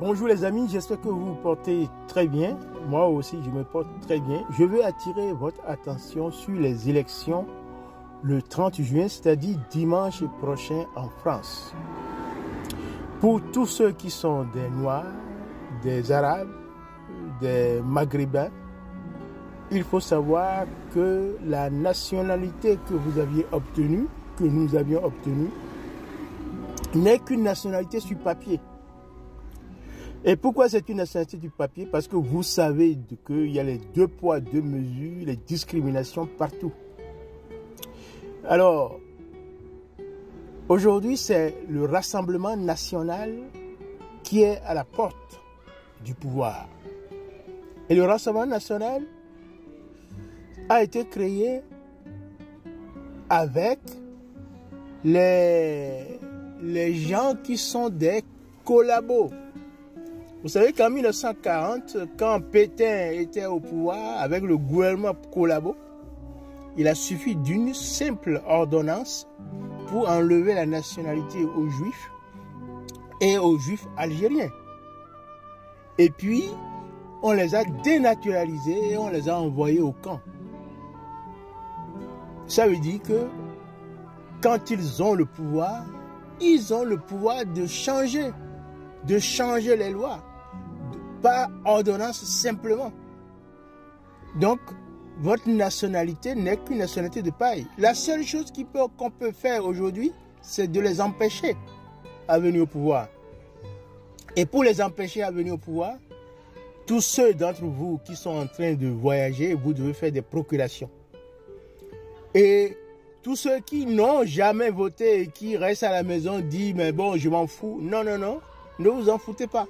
Bonjour les amis, j'espère que vous vous portez très bien. Moi aussi, je me porte très bien. Je veux attirer votre attention sur les élections le 30 juin, c'est-à-dire dimanche prochain en France. Pour tous ceux qui sont des Noirs, des Arabes, des Maghrébins, il faut savoir que la nationalité que vous aviez obtenue, que nous avions obtenue, n'est qu'une nationalité sur papier. Et pourquoi c'est une nationalité du papier? Parce que vous savez qu'il y a les 2 poids, 2 mesures, les discriminations partout. Alors, aujourd'hui, c'est le Rassemblement national qui est à la porte du pouvoir. Et le Rassemblement national a été créé avec les gens qui sont des collabos. Vous savez qu'en 1940, quand Pétain était au pouvoir avec le gouvernement collabo, il a suffi d'une simple ordonnance pour enlever la nationalité aux Juifs et aux Juifs algériens. Et puis, on les a dénaturalisés et on les a envoyés au camp. Ça veut dire que quand ils ont le pouvoir de changer les lois. Par ordonnance simplement. Donc, votre nationalité n'est qu'une nationalité de paille. La seule chose qu'on peut faire aujourd'hui, c'est de les empêcher à venir au pouvoir. Et pour les empêcher à venir au pouvoir, tous ceux d'entre vous qui sont en train de voyager, vous devez faire des procurations. Et tous ceux qui n'ont jamais voté et qui restent à la maison disent « mais bon, je m'en fous ». Non, non, non, ne vous en foutez pas.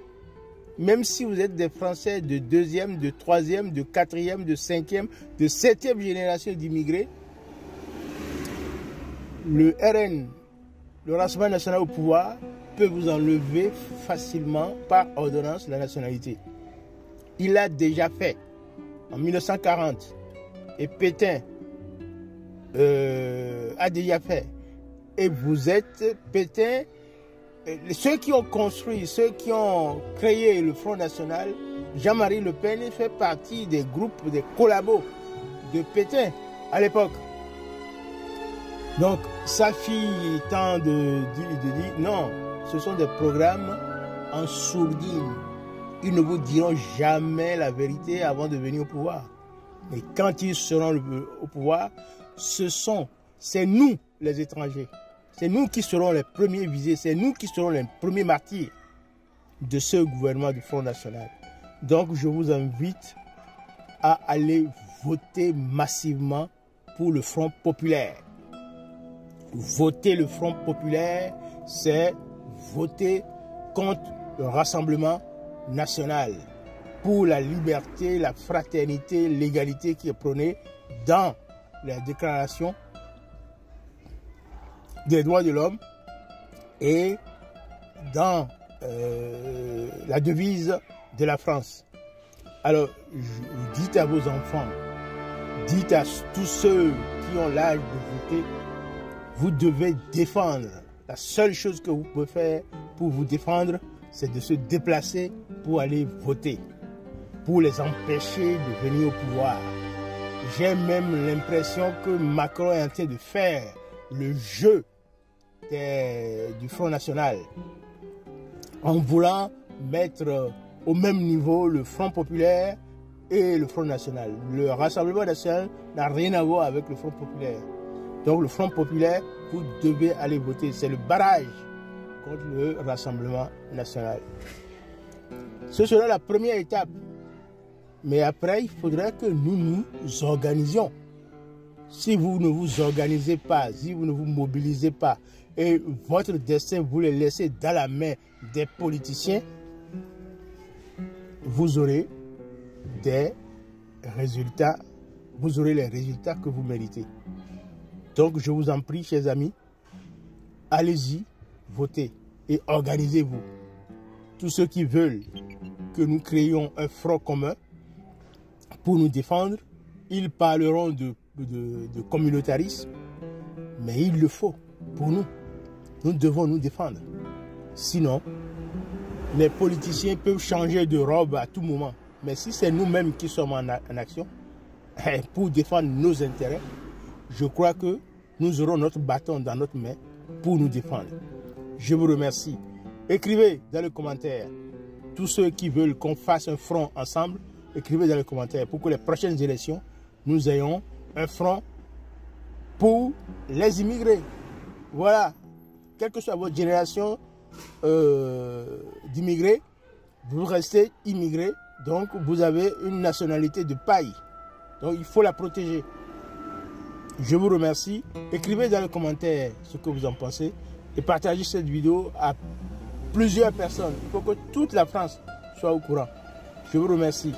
Même si vous êtes des Français de 2e, de 3e, de 4e, de 5e, de 7e génération d'immigrés, le RN, le Rassemblement national au pouvoir, peut vous enlever facilement par ordonnance la nationalité. Il l'a déjà fait en 1940 et Pétain a déjà fait. Et vous êtes Pétain. Ceux qui ont construit, ceux qui ont créé le Front National, Jean-Marie Le Pen fait partie des groupes, des collabos de Pétain à l'époque. Donc, sa fille tente de dire non, ce sont des programmes en sourdine. Ils ne vous diront jamais la vérité avant de venir au pouvoir. Mais quand ils seront au pouvoir, c'est nous les étrangers. C'est nous qui serons les premiers visés, c'est nous qui serons les premiers martyrs de ce gouvernement du Front National. Donc je vous invite à aller voter massivement pour le Front Populaire. Voter le Front Populaire, c'est voter contre le Rassemblement National pour la liberté, la fraternité, l'égalité qui est prônée dans la déclaration des droits de l'homme et dans la devise de la France. Alors, dites à vos enfants, dites à tous ceux qui ont l'âge de voter, vous devez défendre. La seule chose que vous pouvez faire pour vous défendre, c'est de se déplacer pour aller voter, pour les empêcher de venir au pouvoir. J'ai même l'impression que Macron est en train de faire le jeu du Front National en voulant mettre au même niveau le Front Populaire et le Front National. Le Rassemblement National n'a rien à voir avec le Front Populaire. Donc le Front Populaire, vous devez aller voter. C'est le barrage contre le Rassemblement National. Ce sera la première étape. Mais après, il faudra que nous nous organisions. Si vous ne vous organisez pas, si vous ne vous mobilisez pas, et votre destin, vous le laissez dans la main des politiciens, vous aurez des résultats, vous aurez les résultats que vous méritez. Donc, je vous en prie, chers amis, allez-y, votez et organisez-vous. Tous ceux qui veulent que nous créions un front commun pour nous défendre, ils parleront de communautarisme, mais il le faut pour nous. Nous devons nous défendre. Sinon, les politiciens peuvent changer de robe à tout moment. Mais si c'est nous-mêmes qui sommes en action pour défendre nos intérêts, je crois que nous aurons notre bâton dans notre main pour nous défendre. Je vous remercie. Écrivez dans les commentaires. Tous ceux qui veulent qu'on fasse un front ensemble, écrivez dans les commentaires pour que les prochaines élections, nous ayons un front pour les immigrés. Voilà. Quelle que soit votre génération d'immigrés, vous restez immigrés. Donc, vous avez une nationalité de paille. Donc, il faut la protéger. Je vous remercie. Écrivez dans les commentaires ce que vous en pensez et partagez cette vidéo à plusieurs personnes. Il faut que toute la France soit au courant. Je vous remercie.